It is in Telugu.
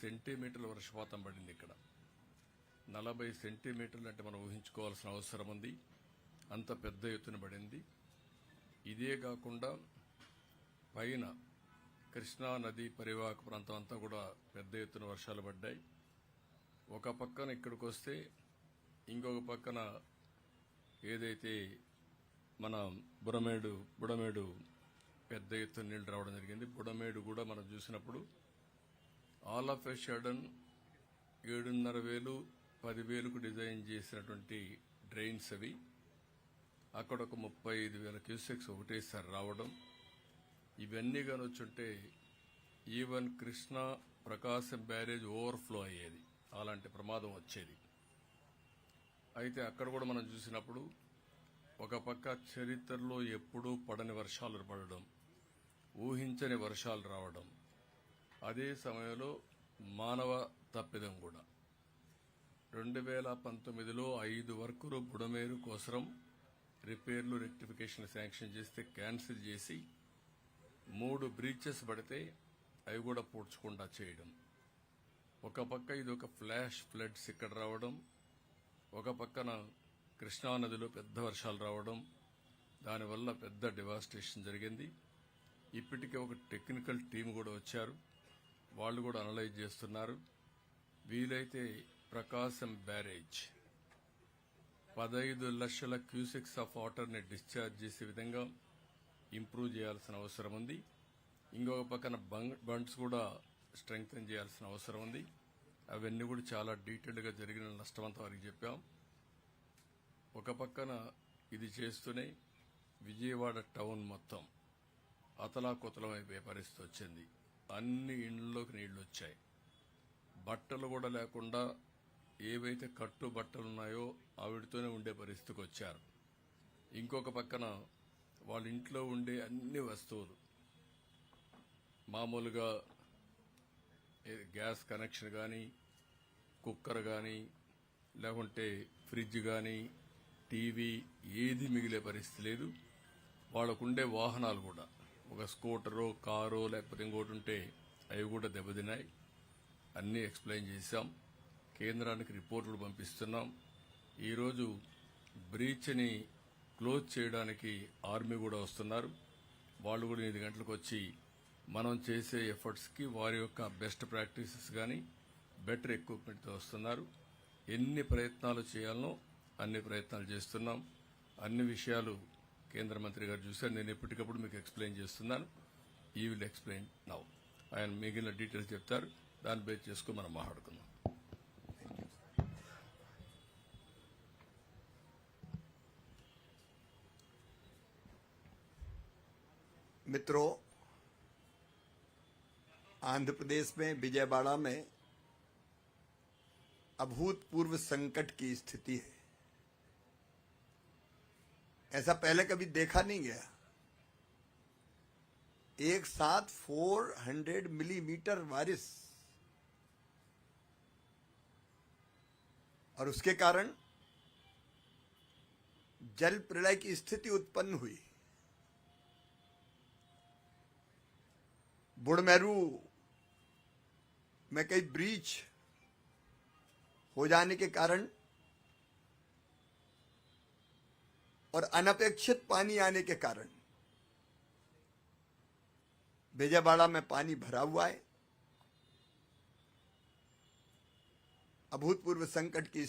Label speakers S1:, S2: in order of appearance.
S1: సెంటీమీటర్ల వర్షపాతం పడింది. ఇక్కడ 40 సెంటీమీటర్లు అంటే మనం ఊహించుకోవాల్సిన అవసరం ఉంది. అంత పెద్ద ఎత్తున పడింది. ఇదే కాకుండా పైన కృష్ణా నది పరివాహక ప్రాంతం అంతా కూడా పెద్ద ఎత్తున వర్షాలు పడ్డాయి. ఒక పక్కన ఇక్కడికి వస్తే ఇంకొక పక్కన ఏదైతే మన బుడమేడు పెద్ద ఎత్తున నీళ్లు రావడం జరిగింది. బుడమేడు కూడా మనం చూసినప్పుడు ఆల్ ఆఫ్ ఎ సడన్ 7,500 10,000కు డిజైన్ చేసినటువంటి డ్రైన్స్ అవి అక్కడ ఒక 35,000 క్యూసెక్స్ ఒకటేసారి రావడం, ఇవన్నీ కానొచ్చుంటే even Krishna Prakasam barrage overflow అయ్యేది, అలాంటి ప్రమాదం వచ్చేది. అయితే అక్కడ కూడా మనం చూసినప్పుడు ఒక పక్క చరిత్రలో ఎప్పుడూ పడని వర్షాలు పడడం, ఊహించని వర్షాలు రావడం, అదే సమయంలో మానవ తప్పిదం కూడా. 2019లో 5 వర్కులు బుడమేరు కోసం రిపేర్లు రెక్టిఫికేషన్ శాంక్షన్ చేస్తే క్యాన్సిల్ చేసి 3 బ్రీచెస్ పడితే అవి కూడా పూడ్చకుండా చేయడం. ఒక పక్క ఇది ఒక ఫ్లాష్ ఫ్లడ్స్ ఇక్కడ రావడం, ఒక పక్కన కృష్ణానదిలో పెద్ద వర్షాలు రావడం, దానివల్ల పెద్ద డివాస్టేషన్ జరిగింది. ఇప్పటికే ఒక టెక్నికల్ టీం కూడా వచ్చారు, వాళ్ళు కూడా అనలైజ్ చేస్తున్నారు. వీలైతే ప్రకాశం బ్యారేజ్ 15 లక్షల క్యూసెక్స్ ఆఫ్ వాటర్ని డిశ్చార్జ్ చేసే విధంగా ఇంప్రూవ్ చేయాల్సిన అవసరం ఉంది. ఇంకొక పక్కన బండ్స్ కూడా స్ట్రెంగ్తన్ చేయాల్సిన అవసరం ఉంది. అవన్నీ కూడా చాలా డీటెయిల్డ్గా జరిగిన నష్టమంతా వారికి చెప్పాం. ఒక పక్కన ఇది చేస్తూనే విజయవాడ టౌన్ మొత్తం అతలాకుతలమైపోయే పరిస్థితి వచ్చింది. అన్ని ఇండ్లలోకి నీళ్లు వచ్చాయి. బట్టలు కూడా లేకుండా ఏవైతే కట్టు బట్టలు ఉన్నాయో ఆవిడతోనే ఉండే పరిస్థితికి వచ్చారు. ఇంకొక పక్కన వాళ్ళ ఇంట్లో ఉండే అన్ని వస్తువులు, మామూలుగా గ్యాస్ కనెక్షన్ కానీ, కుక్కర్ కానీ, లేకుంటే ఫ్రిడ్జ్ కానీ, టీవీ ఏది మిగిలే పరిస్థితి లేదు. వాళ్ళకుండే వాహనాలు కూడా ఒక స్కూటరో కారో లేకపోతే ఇంకోటి ఉంటే అవి కూడా దెబ్బతిన్నాయి. అన్నీ ఎక్స్ప్లెయిన్ చేశాం. కేంద్రానికి రిపోర్టులు పంపిస్తున్నాం. ఈరోజు బ్రీచ్ని క్లోజ్ చేయడానికి ఆర్మీ కూడా వస్తున్నారు. వాళ్ళు కూడా 8 గంటలకు వచ్చి మనం చేసే ఎఫర్ట్స్కి వారి యొక్క బెస్ట్ ప్రాక్టీసెస్ కానీ బెటర్ ఎక్విప్మెంట్తో వస్తున్నారు. ఎన్ని ప్రయత్నాలు చేయాలనో అన్ని ప్రయత్నాలు చేస్తున్నాం. అన్ని విషయాలు కేంద్ర మంత్రి గారు చూశారు. నేను ఎప్పటికప్పుడు మీకు ఎక్స్ప్లెయిన్ చేస్తున్నాను. ఈ విల్ ఎక్స్ప్లెయిన్ నౌ. ఆయన మిగిలిన డీటెయిల్స్ చెప్తారు. దాన్ని బేస్ చేసుకుని మనం మాట్లాడుకుందాం.
S2: मित्रों, आंध्र प्रदेश में विजयवाड़ा में अभूतपूर्व संकट की स्थिति है। ऐसा पहले कभी देखा नहीं गया। एक साथ 400 मिलीमीटर बारिश, और उसके कारण जल प्रलय की स्थिति उत्पन्न हुई। बुड़मेरू में कई ब्रीच हो जाने के कारण और अनपेक्षित पानी आने के कारण विजयवाड़ा में पानी भरा हुआ है। अभूतपूर्व संकट की